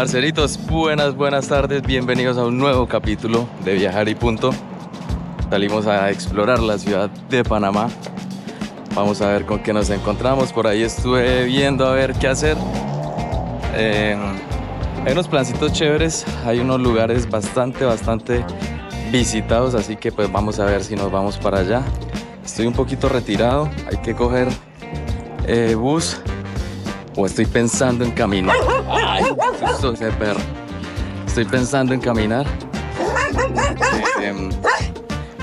Parceritos, buenas tardes, bienvenidos a un nuevo capítulo de Viajar y Punto. Salimos a explorar la ciudad de Panamá. Vamos a ver con qué nos encontramos. Por ahí estuve viendo a ver qué hacer. Hay unos plancitos chéveres, hay unos lugares bastante visitados, así que pues vamos a ver si nos vamos para allá. Estoy un poquito retirado, hay que coger bus o estoy pensando en caminar. Ay, susto ese perro. Estoy pensando en caminar.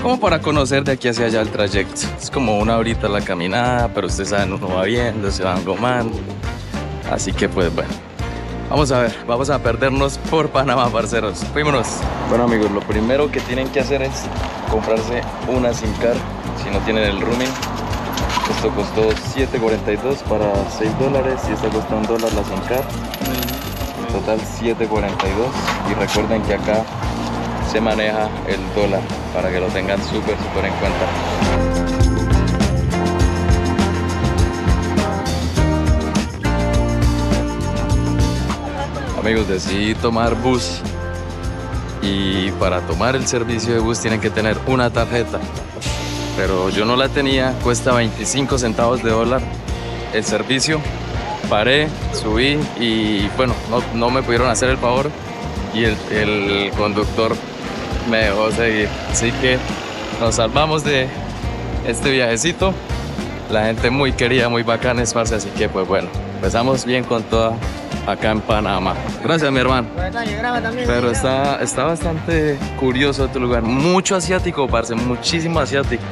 Como para conocer de aquí hacia allá el trayecto. Es como 1 horita la caminada, pero ustedes saben, uno va viendo, se va engomando. Así que pues bueno, vamos a ver, vamos a perdernos por Panamá, parceros. Fuímonos. Bueno amigos, lo primero que tienen que hacer es comprarse una SIM card si no tienen el roaming. Esto costó $7.42 para $6 y esta cuesta $1 la SIM card. En total $7.42 y recuerden que acá se maneja el dólar para que lo tengan súper en cuenta. Amigos, decidí tomar bus y para tomar el servicio de bus tienen que tener una tarjeta, pero yo no la tenía, cuesta 25 centavos de dólar el servicio. Paré, subí y bueno, no me pudieron hacer el favor y el conductor me dejó seguir, así que nos salvamos de este viajecito. La gente muy querida, muy bacana, parce, así que pues bueno, empezamos bien con toda acá en Panamá. Gracias, mi hermano. Pero está bastante curioso este lugar, mucho asiático, parce, muchísimo asiático,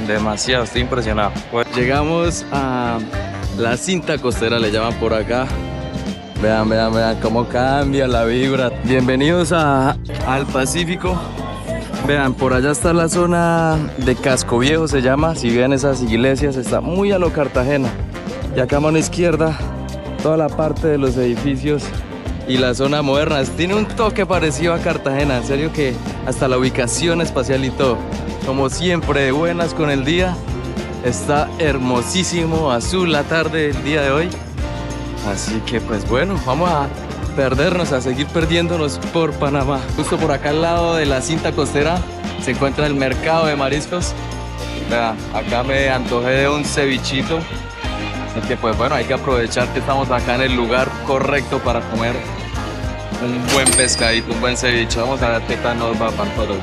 demasiado, estoy impresionado. Pues llegamos a la cinta costera, le llaman por acá. Vean cómo cambia la vibra. Bienvenidos al Pacífico. Vean, por allá está la zona de Casco Viejo, se llama. Si ven esas iglesias, está muy a lo Cartagena. Y acá a mano izquierda, toda la parte de los edificios y la zona moderna. Tiene un toque parecido a Cartagena, en serio que hasta la ubicación espacial y todo. Como siempre, de buenas con el día. Está hermosísimo, azul la tarde del día de hoy. Así que pues bueno, vamos a perdernos, a seguir perdiéndonos por Panamá. Justo por acá al lado de la cinta costera se encuentra el mercado de mariscos. Vean, acá me antojé de un cevichito. Así que pues bueno, hay que aprovechar que estamos acá en el lugar correcto para comer un buen pescadito, un buen ceviche. Vamos a ver qué tal nos va para todos.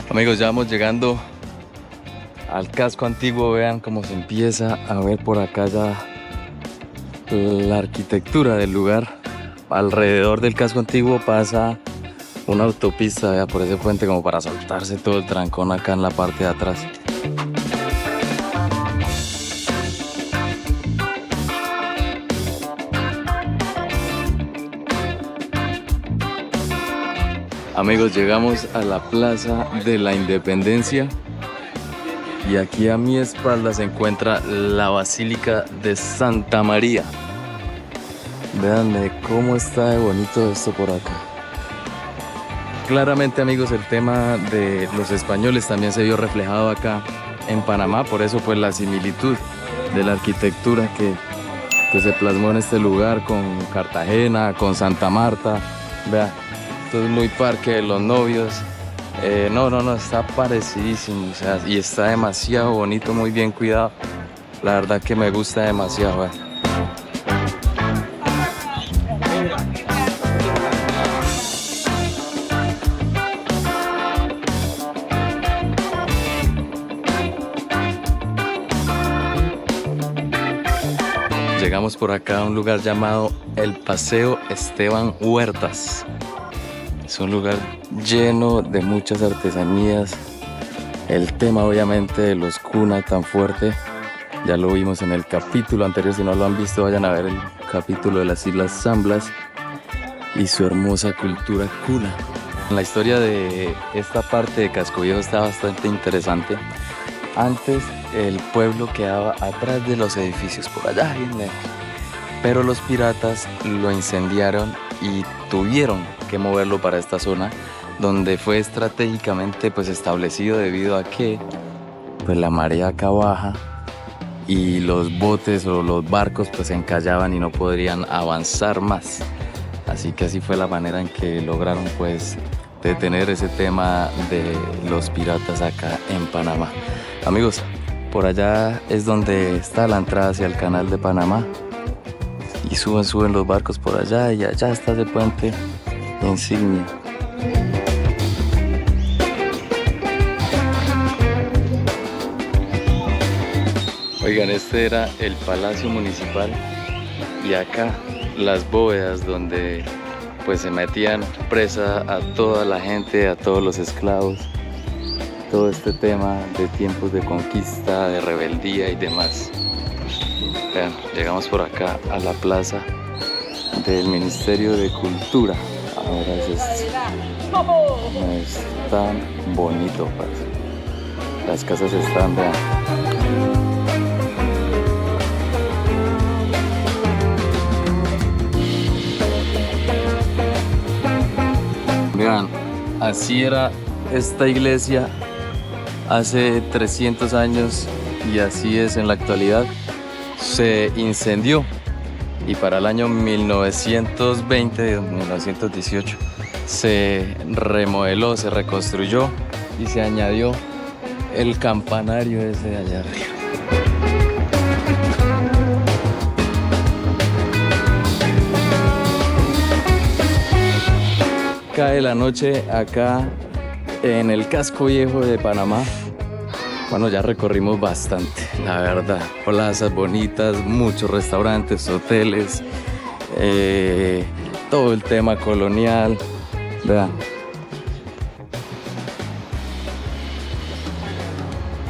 Amigos, ya vamos llegando al casco antiguo. Vean cómo se empieza a ver por acá ya la arquitectura del lugar. Alrededor del casco antiguo pasa una autopista, vea, por ese puente, como para saltarse todo el trancón acá en la parte de atrás. Amigos, llegamos a la Plaza de la Independencia y aquí a mi espalda se encuentra la Basílica de Santa María. Véanme cómo está de bonito esto por acá. Claramente, amigos, el tema de los españoles también se vio reflejado acá en Panamá, por eso pues la similitud de la arquitectura que se plasmó en este lugar con Cartagena, con Santa Marta. Vean. Esto es muy Parque de los Novios. No, está parecidísimo, o sea, y está demasiado bonito, muy bien cuidado. La verdad que me gusta demasiado. Llegamos por acá a un lugar llamado el Paseo Esteban Huertas. Es un lugar lleno de muchas artesanías. El tema obviamente de los cunas tan fuerte, ya lo vimos en el capítulo anterior. Si no lo han visto, vayan a ver el capítulo de las Islas Zamblas y su hermosa cultura cuna. La historia de esta parte de Casco Viejo está bastante interesante. Antes el pueblo quedaba atrás de los edificios, por allá bien lejos, pero los piratas lo incendiaron y tuvieron que moverlo para esta zona, donde fue estratégicamente pues establecido debido a que pues la marea acá baja y los botes o los barcos pues se encallaban y no podrían avanzar más. Así que así fue la manera en que lograron pues detener ese tema de los piratas acá en Panamá. Amigos, por allá es donde está la entrada hacia el canal de Panamá. Y suben los barcos por allá y allá está ese puente insignia. Oigan, este era el Palacio Municipal y acá las bóvedas donde pues se metían presa a toda la gente, a todos los esclavos. Todo este tema de tiempos de conquista, de rebeldía y demás. Vean, llegamos por acá a la plaza del Ministerio de Cultura. Ahora es esto. No es tan bonito, parce. Las casas están, vean. Vean, así era esta iglesia hace 300 años y así es en la actualidad. Se incendió y para el año 1920, 1918 se remodeló, se reconstruyó y se añadió el campanario ese de allá arriba. Cae la noche acá en el casco viejo de Panamá. Bueno, ya recorrimos bastante, la verdad. Plazas bonitas, muchos restaurantes, hoteles, todo el tema colonial. Vean.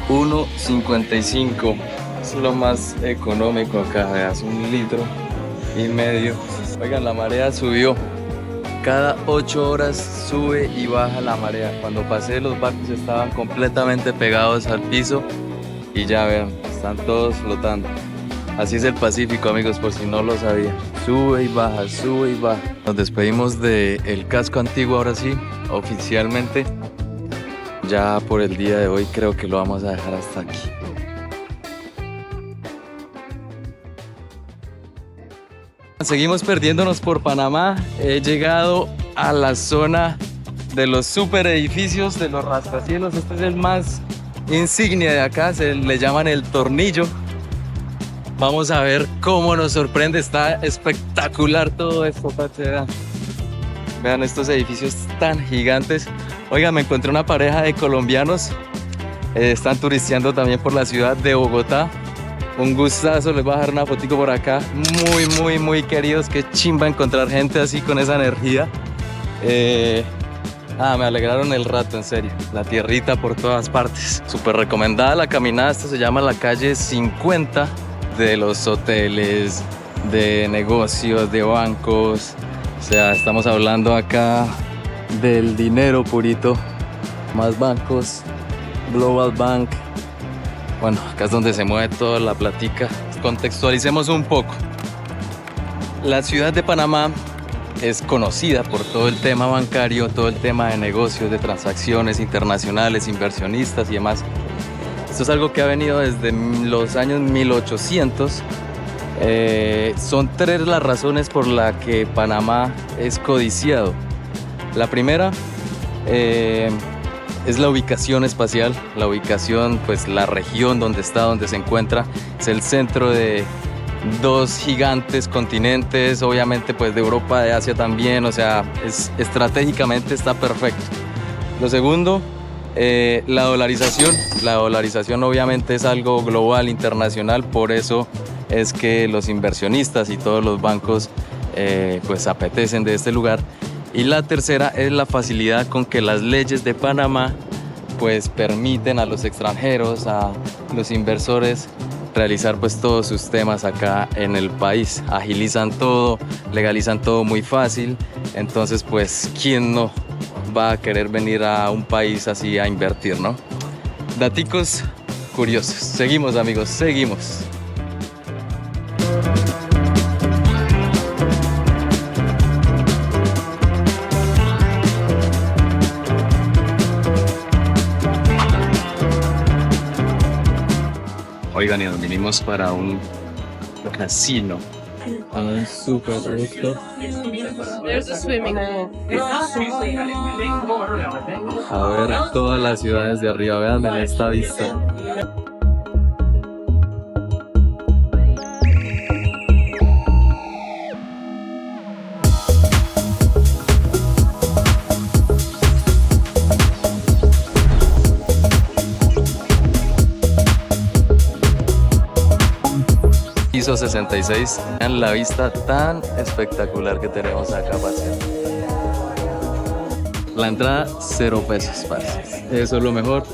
1.55 es lo más económico acá, vean, es 1,5 litros. Oigan, la marea subió. Cada 8 horas sube y baja la marea. Cuando pasé, los barcos estaban completamente pegados al piso y ya vean, están todos flotando. Así es el Pacífico, amigos, por si no lo sabían. Sube y baja, sube y baja. Nos despedimos del casco antiguo ahora sí, oficialmente. Ya por el día de hoy creo que lo vamos a dejar hasta aquí. Seguimos perdiéndonos por Panamá. He llegado a la zona de los super edificios, de los rascacielos. Este es el más insignia de acá, se le llaman el Tornillo. Vamos a ver cómo nos sorprende, está espectacular todo esto. Vean estos edificios tan gigantes. Oigan, me encontré una pareja de colombianos, están turisteando también por la ciudad de Bogotá. Un gustazo, les voy a dejar una fotico por acá. Muy queridos, qué chimba encontrar gente así con esa energía. Me alegraron el rato, en serio. La tierrita por todas partes. Súper recomendada la caminada, esta se llama la calle 50. De los hoteles, de negocios, de bancos. O sea, estamos hablando acá del dinero purito. Más bancos, Global Bank. Bueno, acá es donde se mueve toda la platica. Contextualicemos un poco. La ciudad de Panamá es conocida por todo el tema bancario, todo el tema de negocios, de transacciones internacionales, inversionistas y demás. Esto es algo que ha venido desde los años 1800. Son 3 las razones por las que Panamá es codiciado. La primera es la ubicación espacial, la ubicación, pues la región donde está, donde se encuentra, es el centro de 2 gigantes continentes, obviamente pues de Europa, de Asia también, o sea, estratégicamente está perfecto. Lo segundo, la dolarización obviamente es algo global, internacional, por eso es que los inversionistas y todos los bancos pues apetecen de este lugar. Y la tercera es la facilidad con que las leyes de Panamá pues permiten a los extranjeros, a los inversores realizar pues todos sus temas acá en el país. Agilizan todo, legalizan todo muy fácil, entonces pues quién no va a querer venir a un país así a invertir, ¿no? Daticos curiosos. Seguimos, amigos, seguimos. Oigan, y nos vinimos para un casino. Súper rico. There's a swimming pool. A ver todas las ciudades de arriba, vean en esta vista. Piso 66, vean la vista tan espectacular que tenemos acá, parce. La entrada, 0 pesos, parce. Eso es lo mejor.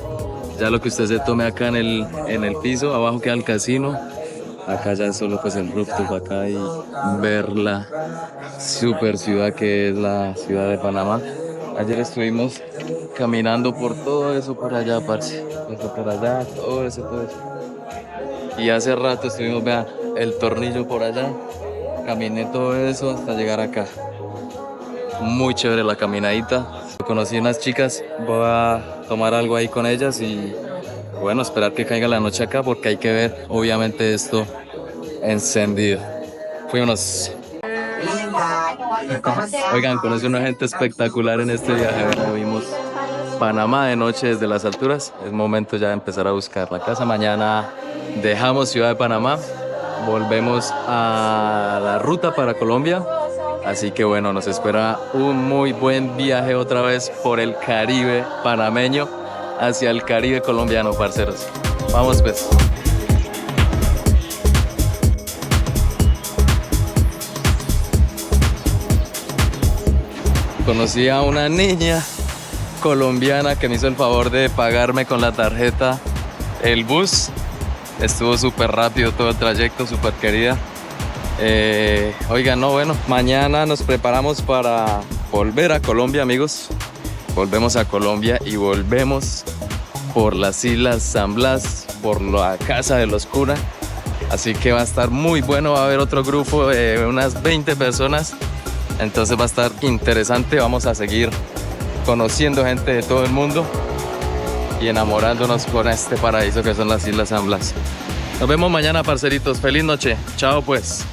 Ya lo que usted se tome acá en el piso, abajo queda el casino. Acá ya es solo pues el rooftop acá y ver la super ciudad que es la ciudad de Panamá. Ayer estuvimos caminando por todo eso por allá, parce. Eso por allá, todo eso. Y hace rato estuvimos, vean, el tornillo por allá. Caminé todo eso hasta llegar acá. Muy chévere la caminadita. Conocí unas chicas, voy a tomar algo ahí con ellas y bueno, esperar que caiga la noche acá porque hay que ver obviamente esto encendido. Fuimos. Oigan, conocí una gente espectacular en este viaje. Vimos Panamá de noche desde las alturas. Es momento ya de empezar a buscar la casa. Mañana dejamos Ciudad de Panamá, volvemos a la ruta para Colombia. Así que bueno, nos espera un muy buen viaje otra vez por el Caribe panameño hacia el Caribe colombiano, parceros. Vamos pues. Conocí a una niña colombiana que me hizo el favor de pagarme con la tarjeta el bus. Estuvo súper rápido todo el trayecto, súper querida. Oigan, no, bueno, mañana nos preparamos para volver a Colombia, amigos. Volvemos a Colombia y volvemos por las Islas San Blas, por la Casa de los Cura. Así que va a estar muy bueno, va a haber otro grupo de unas 20 personas. Entonces va a estar interesante, vamos a seguir conociendo gente de todo el mundo y enamorándonos con este paraíso que son las Islas San Blas. Nos vemos mañana, parceritos. Feliz noche. Chao, pues.